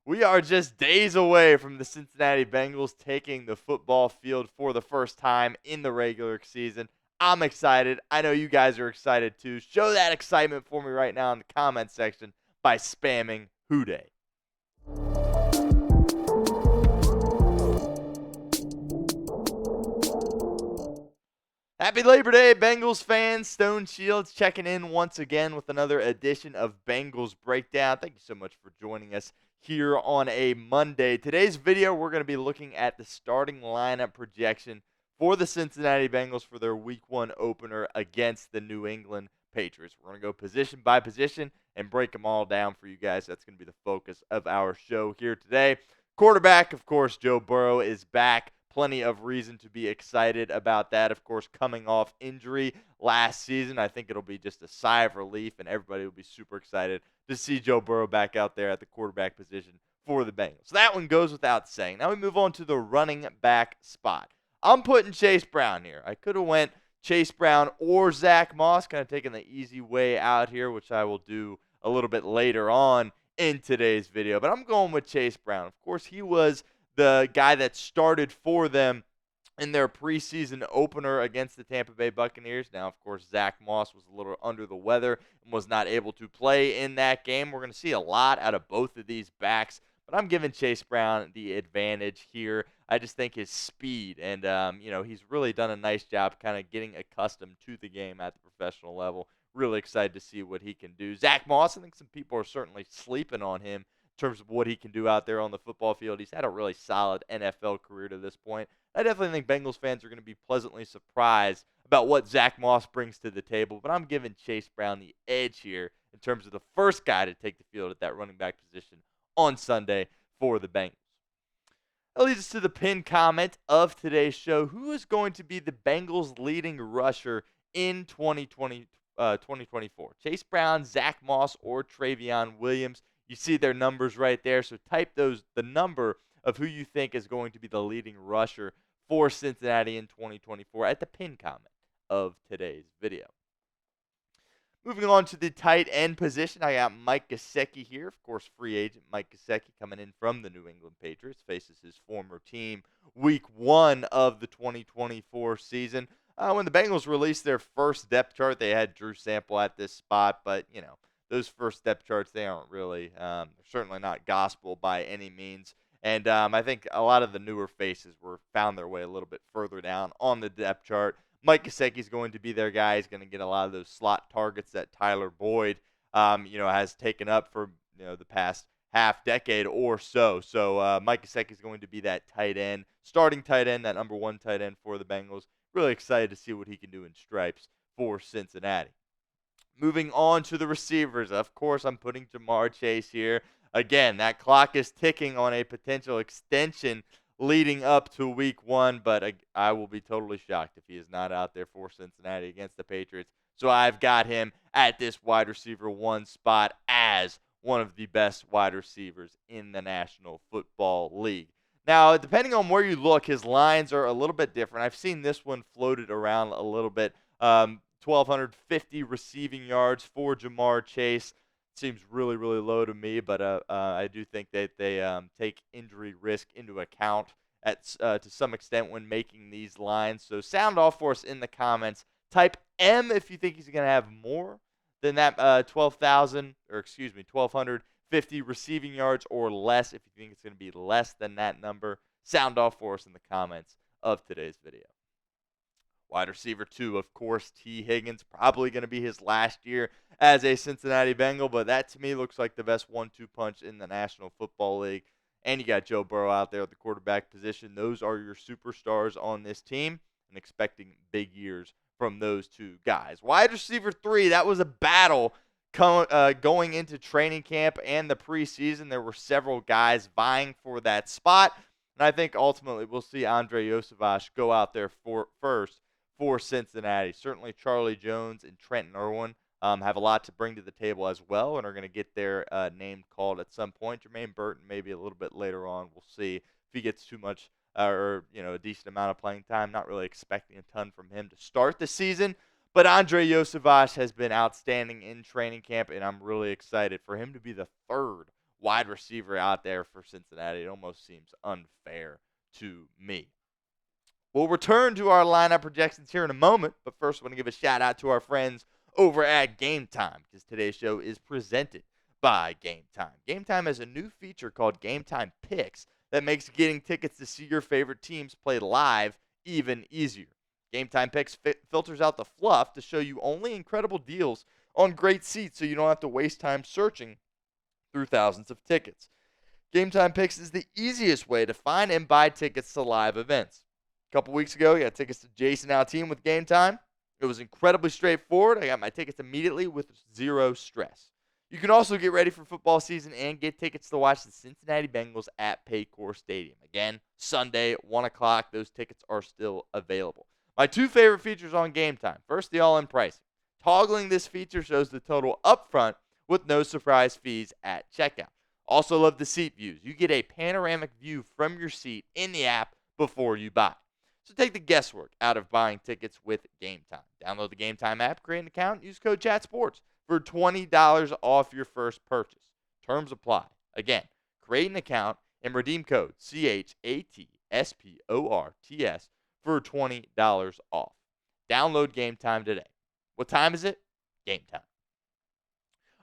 We are just days away from the Cincinnati Bengals taking the football field for the first time in the regular season. I'm excited. I know you guys are excited too. Show that excitement for me right now in the comment section by spamming Who Dey. Happy Labor Day, Bengals fans. Stone Shields checking in once again with another edition of Bengals Breakdown. Thank you so much for joining us here on a Monday. Today's video, we're going to be looking at the starting lineup projection for the Cincinnati Bengals for their Week 1 opener against the New England Patriots. We're going to go position by position and break them all down for you guys. That's going to be the focus of our show here today. Quarterback, of course, Joe Burrow is back. Plenty of reason to be excited about that. Of course, coming off injury last season, I think it'll be just a sigh of relief, and everybody will be super excited to see Joe Burrow back out there at the quarterback position for the Bengals. So that one goes without saying. Now we move on to the running back spot. I'm putting Chase Brown here. I could have went Chase Brown or Zach Moss, kind of taking the easy way out here, which I will do a little bit later on in today's video. But I'm going with Chase Brown. Of course, he was the guy that started for them in their preseason opener against the Tampa Bay Buccaneers. Now, of course, Zach Moss was a little under the weather and was not able to play in that game. We're going to see a lot out of both of these backs, but I'm giving Chase Brown the advantage here. I just think his speed and, he's really done a nice job kind of getting accustomed to the game at the professional level. Really excited to see what he can do. Zach Moss, I think some people are certainly sleeping on him in terms of what he can do out there on the football field. He's had a really solid NFL career to this point. I definitely think Bengals fans are going to be pleasantly surprised about what Zach Moss brings to the table, but I'm giving Chase Brown the edge here in terms of the first guy to take the field at that running back position on Sunday for the Bengals. That leads us to the pinned comment of today's show. Who is going to be the Bengals' leading rusher in 2024? Chase Brown, Zach Moss, or Trayveon Williams? You see their numbers right there, so type the number of who you think is going to be the leading rusher for Cincinnati in 2024 at the pinned comment of today's video. Moving on to the tight end position, I got Mike Gesicki here. Of course, free agent Mike Gesicki coming in from the New England Patriots, faces his former team Week 1 of the 2024 season. When the Bengals released their first depth chart, they had Drew Sample at this spot, but, those first depth charts, they aren't really, they're certainly not gospel by any means. And I think a lot of the newer faces found their way a little bit further down on the depth chart. Mike Gesicki is going to be their guy. He's going to get a lot of those slot targets that Tyler Boyd, has taken up for, the past half decade or so. So Mike Gesicki is going to be that tight end, starting tight end, that number 1 tight end for the Bengals. Really excited to see what he can do in stripes for Cincinnati. Moving on to the receivers. Of course, I'm putting Ja'Marr Chase here. Again, that clock is ticking on a potential extension leading up to Week 1, but I will be totally shocked if he is not out there for Cincinnati against the Patriots. So I've got him at this wide receiver 1 spot as one of the best wide receivers in the National Football League. Now, depending on where you look, his lines are a little bit different. I've seen this one floated around a little bit. 1,250 receiving yards for Ja'Marr Chase. Seems really, really low to me, but I do think that they take injury risk into account to some extent when making these lines. So sound off for us in the comments. Type M if you think he's going to have more than that 1,250 receiving yards, or less if you think it's going to be less than that number. Sound off for us in the comments of today's video. Wide receiver 2, of course, T. Higgins, probably going to be his last year as a Cincinnati Bengal, but that to me looks like the best 1-2 punch in the National Football League. And you got Joe Burrow out there at the quarterback position. Those are your superstars on this team, and expecting big years from those two guys. Wide receiver 3, that was a battle going into training camp and the preseason. There were several guys vying for that spot, and I think ultimately we'll see Andrei Iosivas go out there first for Cincinnati. Certainly Charlie Jones and Trent have a lot to bring to the table as well, and are going to get their name called at some point. Jermaine Burton maybe a little bit later on. We'll see if he gets too much a decent amount of playing time. Not really expecting a ton from him to start the season, but Andrei Iosivas has been outstanding in training camp, and I'm really excited for him to be the third wide receiver out there for Cincinnati. It almost seems unfair to me. We'll return to our lineup projections here in a moment, but first I want to give a shout out to our friends over at GameTime because today's show is presented by GameTime. GameTime has a new feature called GameTime Picks that makes getting tickets to see your favorite teams play live even easier. GameTime Picks filters out the fluff to show you only incredible deals on great seats so you don't have to waste time searching through thousands of tickets. GameTime Picks is the easiest way to find and buy tickets to live events. A couple weeks ago, I got tickets to Jason Alteam with GameTime. It was incredibly straightforward. I got my tickets immediately with zero stress. You can also get ready for football season and get tickets to watch the Cincinnati Bengals at Paycor Stadium. Again, Sunday at 1 o'clock. Those tickets are still available. My two favorite features on GameTime. First, the all-in pricing. Toggling this feature shows the total upfront with no surprise fees at checkout. Also love the seat views. You get a panoramic view from your seat in the app before you buy. So take the guesswork out of buying tickets with GameTime. Download the GameTime app, create an account, use code ChatSports for $20 off your first purchase. Terms apply. Again, create an account and redeem code CHATSPORTS for $20 off. Download GameTime today. What time is it? Game time.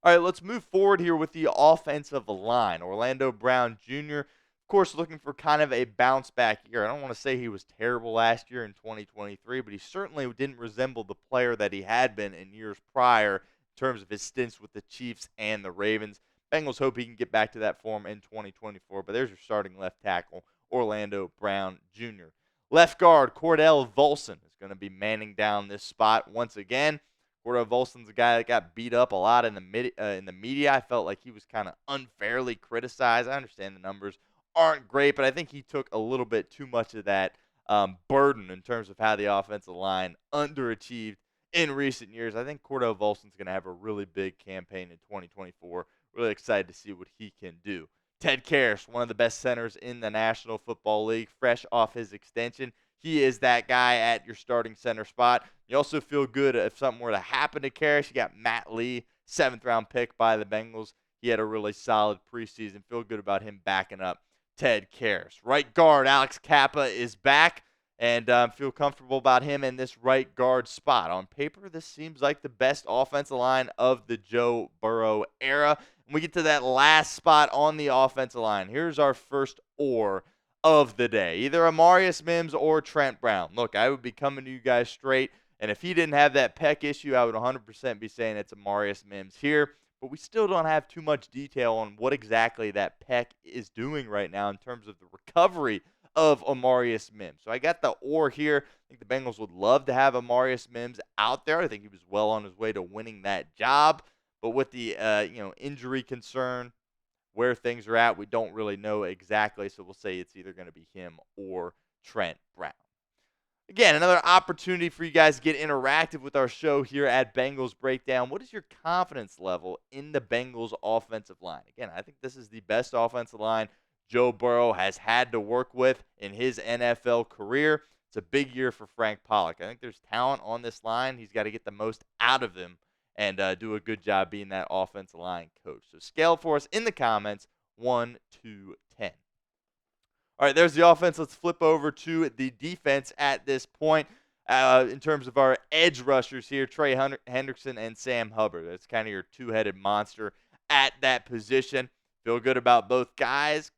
All right, let's move forward here with the offensive line. Orlando Brown Jr., of course, looking for kind of a bounce back year. I don't want to say he was terrible last year in 2023, but he certainly didn't resemble the player that he had been in years prior in terms of his stints with the Chiefs and the Ravens. Bengals hope he can get back to that form in 2024, but there's your starting left tackle, Orlando Brown Jr. Left guard, Cordell Volson is going to be manning down this spot once again. Cordell Volson's a guy that got beat up a lot in the media. I felt like he was kind of unfairly criticized. I understand the numbers aren't great, but I think he took a little bit too much of that burden in terms of how the offensive line underachieved in recent years. I think Cordell Volson's going to have a really big campaign in 2024. Really excited to see what he can do. Ted Karras, one of the best centers in the National Football League, fresh off his extension. He is that guy at your starting center spot. You also feel good if something were to happen to Karras. You got Matt Lee, 7th-round pick by the Bengals. He had a really solid preseason. Feel good about him backing up Ted Karras. Right guard, Alex Cappa is back, and feel comfortable about him in this right guard spot. On paper, this seems like the best offensive line of the Joe Burrow era. And we get to that last spot on the offensive line. Here's our first or of the day. Either Amarius Mims or Trent Brown. Look, I would be coming to you guys straight, and if he didn't have that pec issue, I would 100% be saying it's Amarius Mims here. But we still don't have too much detail on what exactly that pec is doing right now in terms of the recovery of Amarius Mims. So I got the or here. I think the Bengals would love to have Amarius Mims out there. I think he was well on his way to winning that job. But with the injury concern, where things are at, we don't really know exactly. So we'll say it's either going to be him or Trent Brown. Again, another opportunity for you guys to get interactive with our show here at Bengals Breakdown. What is your confidence level in the Bengals offensive line? Again, I think this is the best offensive line Joe Burrow has had to work with in his NFL career. It's a big year for Frank Pollock. I think there's talent on this line. He's got to get the most out of them and do a good job being that offensive line coach. So scale for us in the comments, 1 to 10. All right, there's the offense. Let's flip over to the defense at this point. In terms of our edge rushers here, Trey Hendrickson and Sam Hubbard. That's kind of your two-headed monster at that position. Feel good about both guys.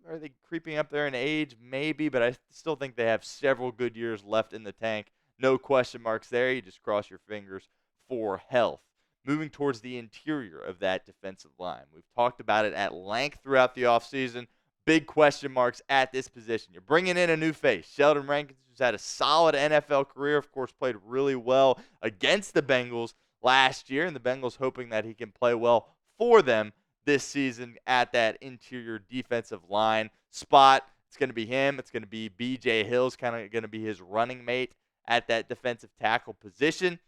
Are they creeping up there in age? Maybe, but I still think they have several good years left in the tank. No question marks there. You just cross your fingers for health. Moving towards the interior of that defensive line. We've talked about it at length throughout the offseason. Big question marks at this position. You're bringing in a new face, Sheldon Rankins, who's had a solid NFL career, of course, played really well against the Bengals last year, and the Bengals hoping that he can play well for them this season at that interior defensive line spot. It's going to be him. It's going to be B.J. Hill's kind of going to be his running mate at that defensive tackle position.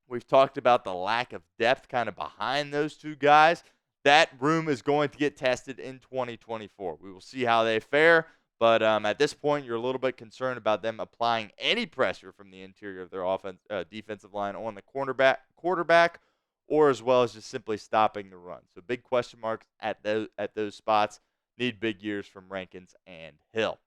We've talked about the lack of depth kind of behind those two guys. That room is going to get tested in 2024. We will see how they fare, but at this point, you're a little bit concerned about them applying any pressure from the interior of their defensive line on the quarterback or as well as just simply stopping the run. So big question marks at those spots. Need big years from Rankins and Hill.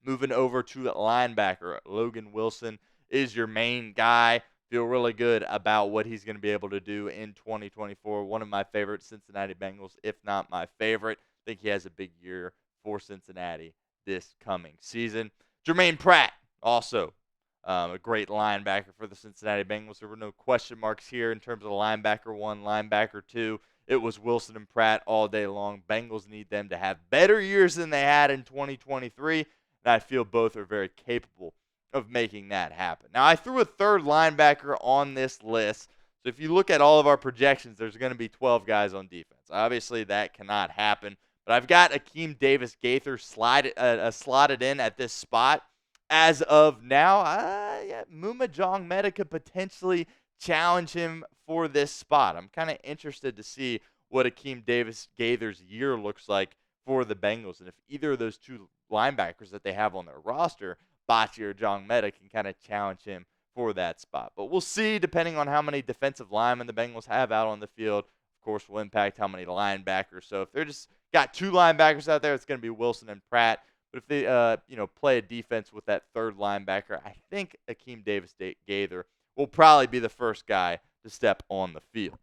Moving over to linebacker, Logan Wilson is your main guy. Feel really good about what he's going to be able to do in 2024. One of my favorite Cincinnati Bengals, if not my favorite. I think he has a big year for Cincinnati this coming season. Jermaine Pratt, also a great linebacker for the Cincinnati Bengals. There were no question marks here in terms of linebacker 1, linebacker 2. It was Wilson and Pratt all day long. Bengals need them to have better years than they had in 2023, and I feel both are very capable of making that happen. Now, I threw a third linebacker on this list, so if you look at all of our projections, there's going to be 12 guys on defense. Obviously, that cannot happen, but I've got Akeem Davis-Gaither slotted in at this spot. As of now, Muma Jongmeta could potentially challenge him for this spot. I'm kind of interested to see what Akeem Davis-Gaither's year looks like for the Bengals, and if either of those two linebackers that they have on their roster, Bocci or Jongmeta, can kind of challenge him for that spot. But we'll see, depending on how many defensive linemen the Bengals have out on the field. Of course, will impact how many linebackers. So if they're just got two linebackers out there, it's going to be Wilson and Pratt. But if they play a defense with that third linebacker, I think Akeem Davis-Gaither will probably be the first guy to step on the field.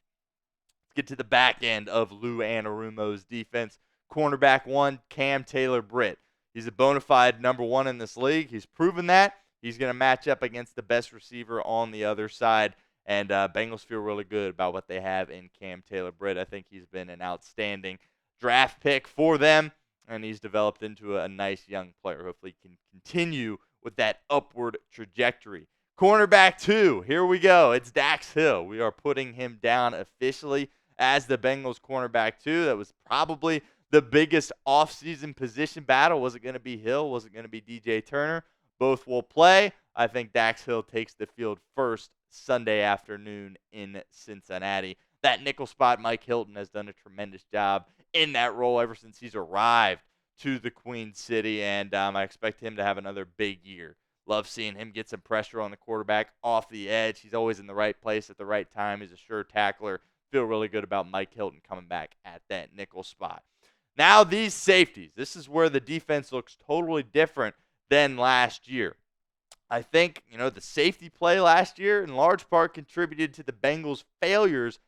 Let's get to the back end of Lou Anarumo's defense. Cornerback 1, Cam Taylor-Britt. He's a bona fide number 1 in this league. He's proven that. He's going to match up against the best receiver on the other side. And Bengals feel really good about what they have in Cam Taylor-Britt. I think he's been an outstanding draft pick for them, and he's developed into a nice young player. Hopefully he can continue with that upward trajectory. Cornerback 2, here we go. It's Dax Hill. We are putting him down officially as the Bengals cornerback 2. That was probably the biggest offseason position battle. Was it going to be Hill? Was it going to be DJ Turner? Both will play. I think Dax Hill takes the field first Sunday afternoon in Cincinnati. That nickel spot, Mike Hilton has done a tremendous job in that role ever since he's arrived to the Queen City, and I expect him to have another big year. Love seeing him get some pressure on the quarterback off the edge. He's always in the right place at the right time. He's a sure tackler. Feel really good about Mike Hilton coming back at that nickel spot. Now these safeties. This is where the defense looks totally different than last year. I think, the safety play last year in large part contributed to the Bengals' failures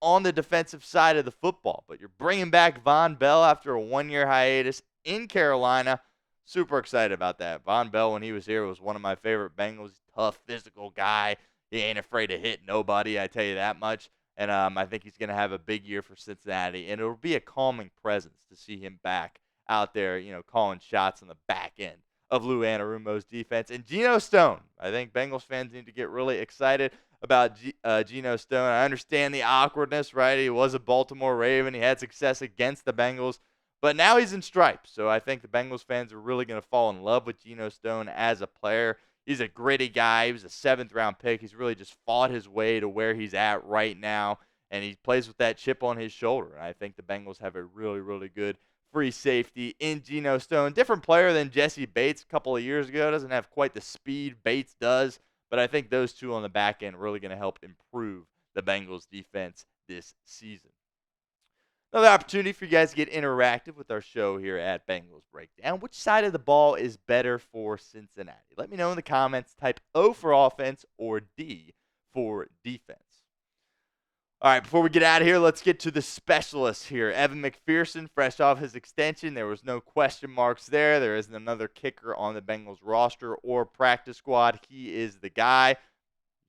on the defensive side of the football. But you're bringing back Von Bell after a one-year hiatus in Carolina. Super excited about that. Von Bell, when he was here, was one of my favorite Bengals. Tough, physical guy. He ain't afraid to hit nobody, I tell you that much. And I think he's going to have a big year for Cincinnati. And it'll be a calming presence to see him back out there, calling shots on the back end of Lou Anarumo's defense. And Geno Stone. I think Bengals fans need to get really excited about Geno Stone. I understand the awkwardness, right? He was a Baltimore Raven. He had success against the Bengals. But now he's in stripes. So I think the Bengals fans are really going to fall in love with Geno Stone as a player. He's a gritty guy. He was a 7th-round pick. He's really just fought his way to where he's at right now, and he plays with that chip on his shoulder. And I think the Bengals have a really, really good free safety in Geno Stone. Different player than Jesse Bates a couple of years ago. Doesn't have quite the speed Bates does, but I think those two on the back end are really going to help improve the Bengals defense this season. Another opportunity for you guys to get interactive with our show here at Bengals Breakdown. Which side of the ball is better for Cincinnati? Let me know in the comments. Type O for offense or D for defense. All right, before we get out of here, let's get to the specialists here. Evan McPherson, fresh off his extension. There was no question marks there. There isn't another kicker on the Bengals roster or practice squad. He is the guy.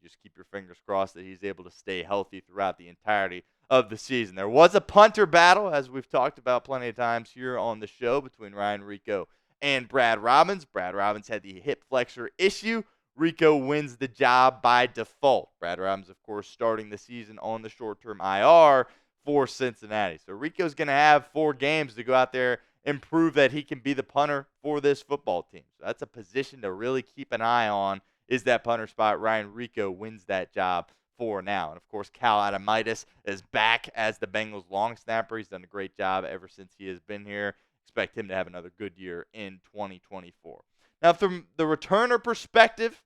Just keep your fingers crossed that he's able to stay healthy throughout the entirety of the season. There was a punter battle, as we've talked about plenty of times here on the show, between Ryan Rico and Brad Robbins. Brad Robbins had the hip flexor issue. Rico wins the job by default. Brad Robbins, of course, starting the season on the short-term IR for Cincinnati. So Rico's going to have 4 games to go out there and prove that he can be the punter for this football team. So that's a position to really keep an eye on, is that punter spot. Ryan Rico wins that job for now. And, of course, Cal Adamitis is back as the Bengals long snapper. He's done a great job ever since he has been here. Expect him to have another good year in 2024. Now, from the returner perspective,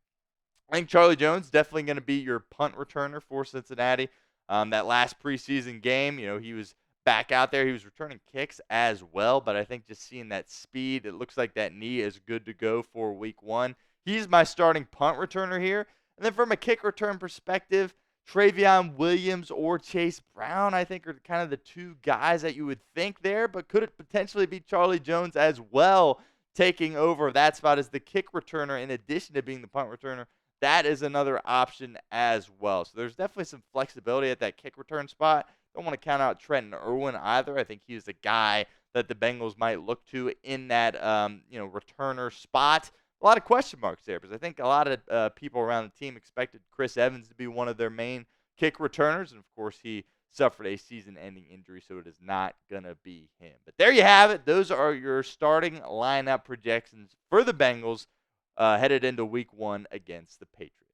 I think Charlie Jones definitely going to be your punt returner for Cincinnati. That last preseason game, he was back out there. He was returning kicks as well, but I think just seeing that speed, it looks like that knee is good to go for week 1. He's my starting punt returner here. And then from a kick return perspective, Trayveon Williams or Chase Brown, I think, are kind of the two guys that you would think there, but could it potentially be Charlie Jones as well taking over that spot as the kick returner in addition to being the punt returner? That is another option as well. So there's definitely some flexibility at that kick return spot. Don't want to count out Trent Irwin either. I think he's the guy that the Bengals might look to in that returner spot. A lot of question marks there because I think a lot of people around the team expected Chris Evans to be one of their main kick returners, and of course he suffered a season-ending injury, so it is not going to be him. But there you have it. Those are your starting lineup projections for the Bengals headed into Week 1 against the Patriots.